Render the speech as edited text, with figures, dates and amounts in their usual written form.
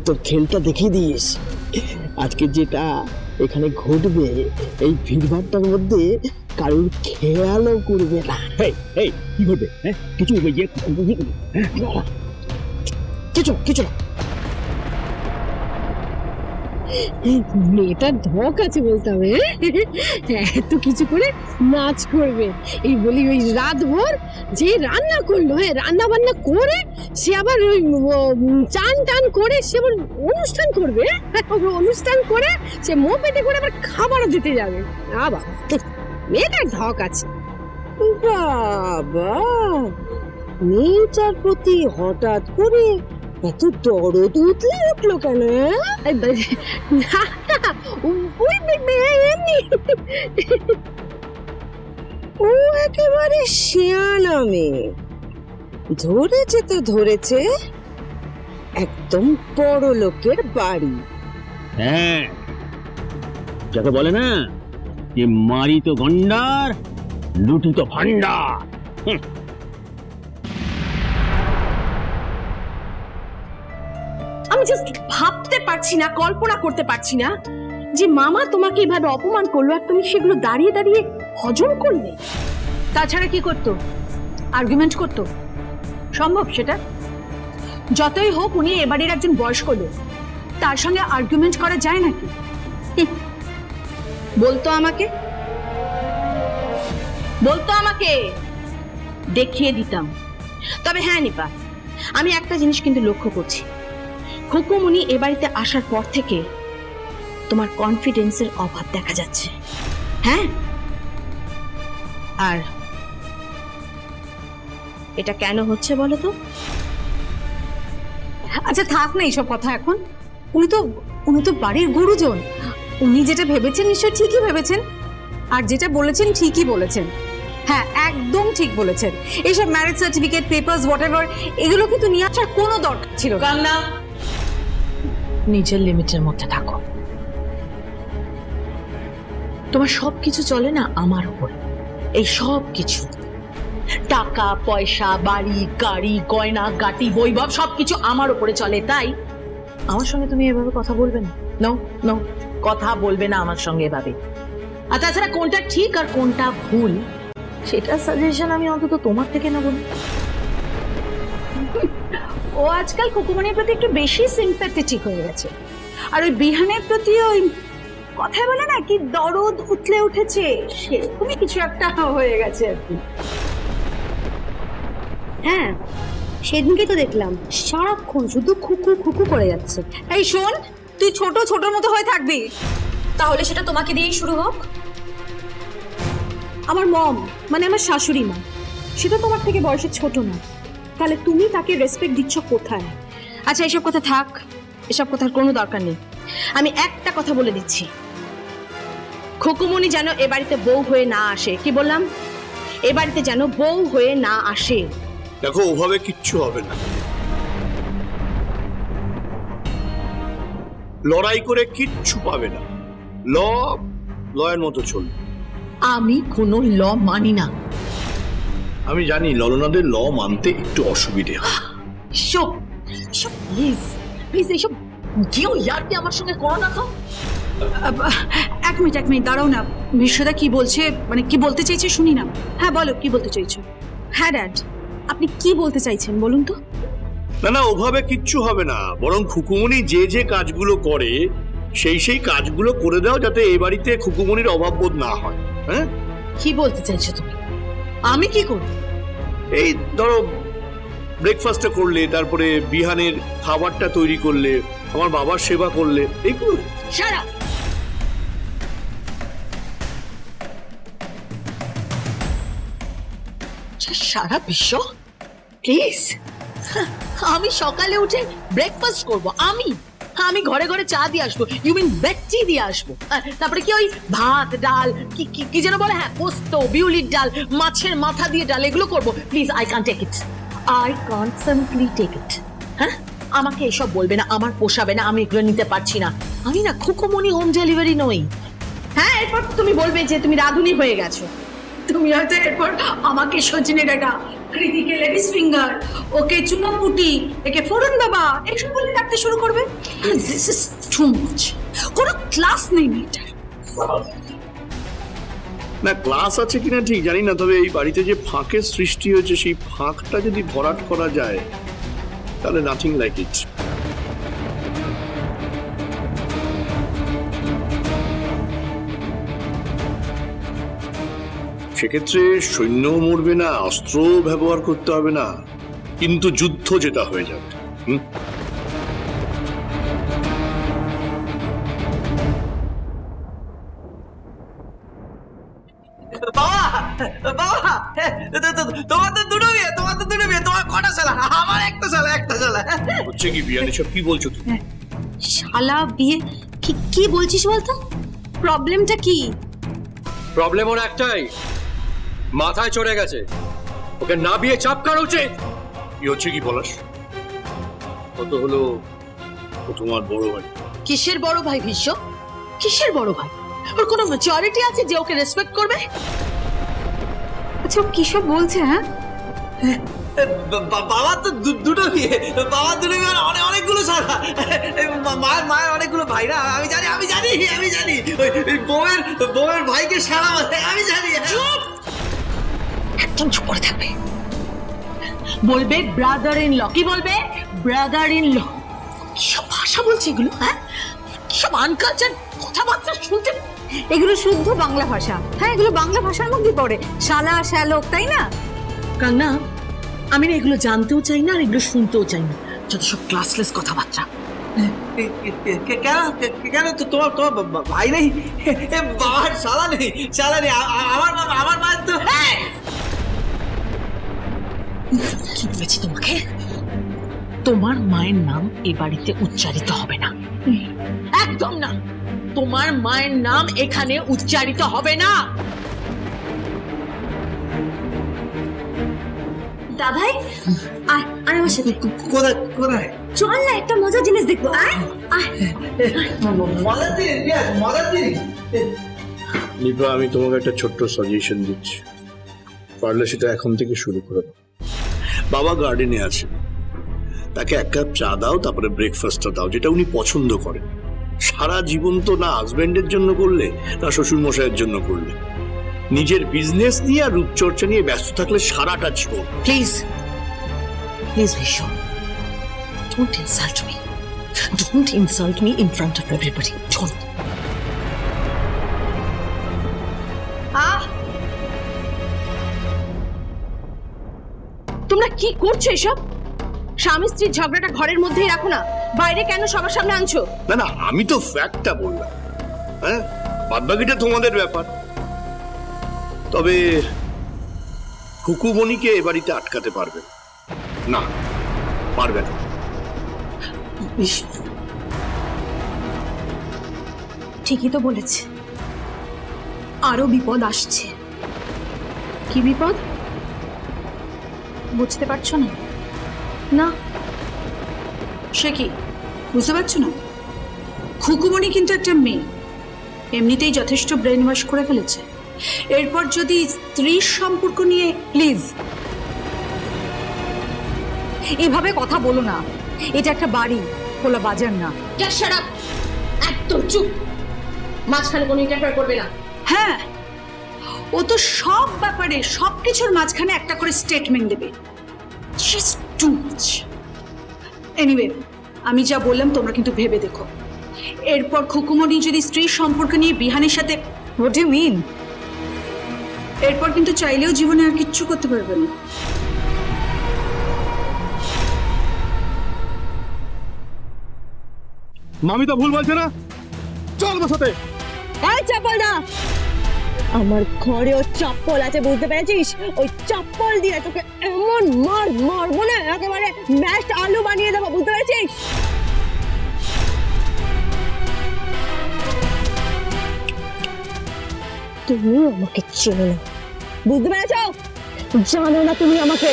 তোর খেলটা দেখিয়ে দিস। আজকে যেটা এখানে ঘটবে এই ভিড়ভাড়টার মধ্যে কারোর খেয়ালও করবে না। কি ঘটবে? কিছু কিছু না। মেয়েটার ধক আছে বলতে হবে, এত কিছু করে নাচ করবে এই বলি। ওই রাত ভোর যে রান্না করলো, রান্না বান্না করে সে আবার ওই চান টান করে সে আবার অনুষ্ঠান করবে, অনুষ্ঠান করে সে মো পেটে করে আবার খাবারও দিতে যাবে। আবার মেয়েটার ধক আছে। বাবা, মেয়েটার প্রতি হঠাৎ করে এত দরদ উঠলে উঠলো কেন? ও একেবারে শিয়ানা মেয়ে, ধরেছে তো ধরেছে একদম বড় লোকের বাড়ি। হ্যাঁ, যাকে বলে না যে মারি তো গন্ডার, লুটি তো ভান্ডার। আমি জাস্ট ভাবতে পারছি না, কল্পনা করতে পারছি না যে মামা তোমাকে এভাবে অপমান করলো আর তুমি সেগুলো দাঁড়িয়ে দাঁড়িয়ে হজম করলে। তাছাড়া কি করতো? আর্গুমেন্ট করতো? সম্ভব সেটা? যতই হোক উনি এবারের একজন বয়স্ক লোক, তার সঙ্গে আর্গুমেন্ট করা যায় নাকি? বলতো আমাকে, দেখিয়ে দিতাম। তবে হ্যাঁ নিপা, আমি একটা জিনিস কিন্তু লক্ষ্য করছি, খুকুমনি এ বাড়িতে আসার পর থেকে তোমার কনফিডেন্সের অভাব দেখা যাচ্ছে। হ্যাঁ, আর এটা কেন হচ্ছে বলো তো? আচ্ছা থাক না এইসব কথা এখন। উনি তো বাড়ির গুরুজন, উনি যেটা ভেবেছেন নিশ্চয় ঠিকই ভেবেছেন, আর যেটা বলেছেন ঠিকই বলেছেন। হ্যাঁ, একদম ঠিক বলেছেন। এইসব ম্যারেজ সার্টিফিকেট, পেপারস, হোয়াটএভার, এগুলো কিন্তু নিয়ে আসার কোনো দরকার ছিল না। নিজের লিমিটের মধ্যে থাকো। তোমার সবকিছু চলে না আমার উপর। এই সব কিছু, টাকা পয়সা, বাড়ি গাড়ি, গয়না গাটি, বৈভব সবকিছু আমার উপরে চলে। তাই আমার সঙ্গে তুমি এভাবে কথা বলবে না। নো, কথা বলবে না আমার সঙ্গে এভাবে। আর তাছাড়া কোনটা ঠিক আর কোনটা ভুল সেটা সাজেশন আমি অন্তত তোমার থেকে নেব না। ও আজকাল খুকুমনির প্রতি একটু বেশি সিম্প্যাথেটিক হয়ে গেছে, আর ওই বিহানের প্রতি ওই কথায় বলে না কি দরদ উতলে উঠেছে, সেরকমই কিছু একটা হয়ে গেছে আর কি। হ্যাঁ, সেদিনকে তো দেখলাম সারাক্ষণ শুধু খুকু খুকু করে যাচ্ছে। এই শোন, তুই ছোট মতো হয়ে থাকবি, তাহলে সেটা তোমাকে দিয়েই শুরু হোক। আমার মম মানে আমার শাশুড়ি মা, সেটা তোমার থেকে বয়সে ছোট না, তাহলে তুমি তাকে রেসপেক্ট দিচ্ছ কোথায়? আচ্ছা এসব কথা থাক, এসব কথার কোনো দরকার নেই। আমি একটা কথা বলে দিচ্ছি, খুকুমনি যেন এ বাড়িতে বউ হয়ে না আসে। কি বললাম? এ বাড়িতে যেন বউ হয়ে না আসে। দেখো, ওভাবে কিচ্ছু হবে না। লড়াই করে কিচ্ছু পাবে না। লয়ের মতো চলবে। আমি কোনো ল মানি না। আমি জানি ললনাদের ল মানতে একটু অসুবিধে হয়। প্লিজ এইসব কেউ ইয়ারকে আমার সঙ্গে করো না তো। এক মিনিট দাঁড়াও না। বিশ্বদা কি বলছে, মানে কি বলতে চাইছে শুনি না। হ্যাঁ বলো, কি বলতে চাইছো? হ্যাঁ ড্যাড, আপনি কি বলতে চাইছেন বলুন তো। না, ওভাবে কিচ্ছু হবে না। বরং খুকুমনি যে কাজগুলো করে সেই কাজগুলো করে দাও, যাতে এই বাড়িতে খুকুমনির অভাব বোধ না হয়। হ্যাঁ, কি বলতে চাইছো তুমি? আমি কি করব? এই ধরো, ব্রেকফাস্টটা করলে, তারপরে বিহানের খাবারটা তৈরি করলে, আমার বাবার সেবা করলে, এইগুলো। সারা বিশ্ব প্লিজ, আমি সকালে উঠে ব্রেকফাস্ট করব। আমি ঘরে ঘরে চা দিয়ে আসবো। ইউ মিন বেডটি দিয়ে আসবো। তারপরে কি ওই ভাত ডাল কি যেন বলে, হ্যাঁ পোস্ত, বিউলির ডাল, মাছের মাথা দিয়ে ডাল, এগুলো করবো। Please, I can't take it. I can't simply take it. হ্যাঁ, আমাকে এসব বলবে না, আমার পোষাবে না, আমি এগুলো নিতে পারছি না। আমি না খুকুমনি হোম ডেলিভারি নই। হ্যাঁ, এরপর তুমি বলবে যে তুমি রাঁধুনি হয়ে গেছো। তুমি হয়তো এরপর আমাকে সজনে ডাঁটা কৃতিকে লেডিস ফিঙ্গার, ওকে চুনাপুটি, একে ফোড়ন বাবা, এইসব বলে ডাকতে শুরু করবে। This is too much. কোনো ক্লাস নেই মেয়েটার। না ক্লাস আছে কিনা ঠিক জানি না, তবে এই বাড়িতে যে ফাঁকের সৃষ্টি হয়েছে সেই ফাঁকটা যদি ভরাট করা যায় তাহলে নাথিং লাইক ইট। সেক্ষেত্রে সৈন্যও মরবে না, অস্ত্র ব্যবহার করতে হবে না, কিন্তু যুদ্ধ যেটা হয়ে যাবে। হচ্ছে কি বিয়ান, এসব কি বলছো তুমি? শালা বিয়ে কি বলছিস বলতো? প্রবলেমটা কি? প্রবলেম ওর একটাই, মাথায় চড়ে গেছে। ওকে না বিয়ে চাপ করা উচিত। কি হচ্ছে কি বলাস? কত হলো ও তোমার বড় ভাই। কিসের বড় ভাই ভীষ্ম? কিসের বড় ভাই? ওর কোনো ম্যাচুরিটি আছে যে ওকে রেসপেক্ট করবে? আচ্ছা ও কি সব বলছে? হ্যাঁ বাবা তো দুটো বিয়ে, বাবা দুটো বিয়ে অনেকগুলো সারা, মায়ের অনেকগুলো ভাই না। আমি জানি ওই বউয়ের ভাইকে সারা আমি জানি। একদম চুপ করে থাকবে। বলবে ব্রাদার ইন ল। কি বলবে? Brother in law. কিসব ভাষা বলছে এগুলো? হ্যাঁ, কিসব আনকালচার কথাবার্তা শুনতে। এগুলো শুদ্ধ বাংলা ভাষা। হ্যাঁ এগুলো বাংলা ভাষার মধ্যে পড়ে। শালা শ্যালক, তাই না? কান্না, আমি না এগুলো জানতেও চাই না আর এগুলো শুনতেও চাই না। যত সব ক্লাসলেস কথাবার্তা। কেন তোমার ভাই নেই? বাবার শালা নেই? আমার মায়ের তো। কি বলেছি তোমাকে? তোমার মায়ের নাম এ বাড়িতে উচ্চারিত হবে না, একদম না। তোমার মায়ের নাম এখানে উচ্চারিত হবে না। দাদাই আয় আমার সাথে। কোথায়? চল না একটা মজার জিনিস দেখবো। মজার জিনিস। দীপা, আমি তোমাকে একটা ছোট্ট সাজেশন দিচ্ছি, পারলে সেটা এখন থেকে শুরু করে দাও। বাবা গার্ডেনে আছে, তাকে এক কাপ চা দাও, তারপরে ব্রেকফাস্টটা দাও যেটা উনি পছন্দ করেন। সারা জীবন তো না হাজবেন্ডের জন্য করলে না শ্বশুর মশাইয়ের জন্য করলে, নিজের বিজনেস নিয়ে আর রূপচর্চা নিয়ে ব্যস্ত থাকলে সারাটা জীবন। Please please Bhishma, don't insult me, don't insult me in front of everybody, don't. তোমরা কি করছো এসব? স্বামী স্ত্রীর ঝগড়াটা ঘরের মধ্যেই রাখো না, বাইরে কেন সবার সামনে আনছো? না আমি তো ফ্যাক্টটা বললাম, হ্যাঁ বাদবাকিটা তোমাদের ব্যাপার। তবে খুকুমণিকে এ বাড়িতে আটকাতে পারবে না, পারবে না। ঠিকই তো বলেছে, আরো বিপদ আসছে। কি বিপদ? বুঝতে পারছো না? না সে কি বুঝতে পারছো না? খুকুমণি কিন্তু একটা মেয়ে, এমনিতেই যথেষ্ট ব্রেন ওয়াশ করে ফেলেছে। এরপর যদি স্ত্রীর সম্পর্ক নিয়ে, প্লিজ এভাবে কথা বলো না। এটা একটা বাড়ি, খোলা বাজার না। একদম চুপ, মাঝখানে কোনো ইন্টারফেয়ার করবে না। হ্যাঁ ও তো সব ব্যাপারে সবকিছুর মাঝখানে একটা করে স্টেটমেন্ট দেবে। Just too much. এনিওয়ে আমি যা বললাম তোমরা কিন্তু ভেবে দেখো। এরপর খুকুমণি যদি স্ত্রীর সম্পর্ক নিয়ে বিহানের সাথে, হোয়াট ইউ মিন? এরপর কিন্তু চাইলেও জীবনে আর কিচ্ছু করতে পারবে না। মামি তো ভুল বলছে না, চল আমার সাথে। এই চপ্পল না, আমার ঘরেও চপ্পল আছে, বুঝতে পেরেছিস? ওই চপ্পল দিয়ে তোকে এমন মারবো না, একেবারে ম্যাশড আলু বানিয়ে দেবো, বুঝতে পেরেছিস? তুমি আমাকে চেনো না, বুঝতে পেরেছ? জানো না তুমি আমাকে।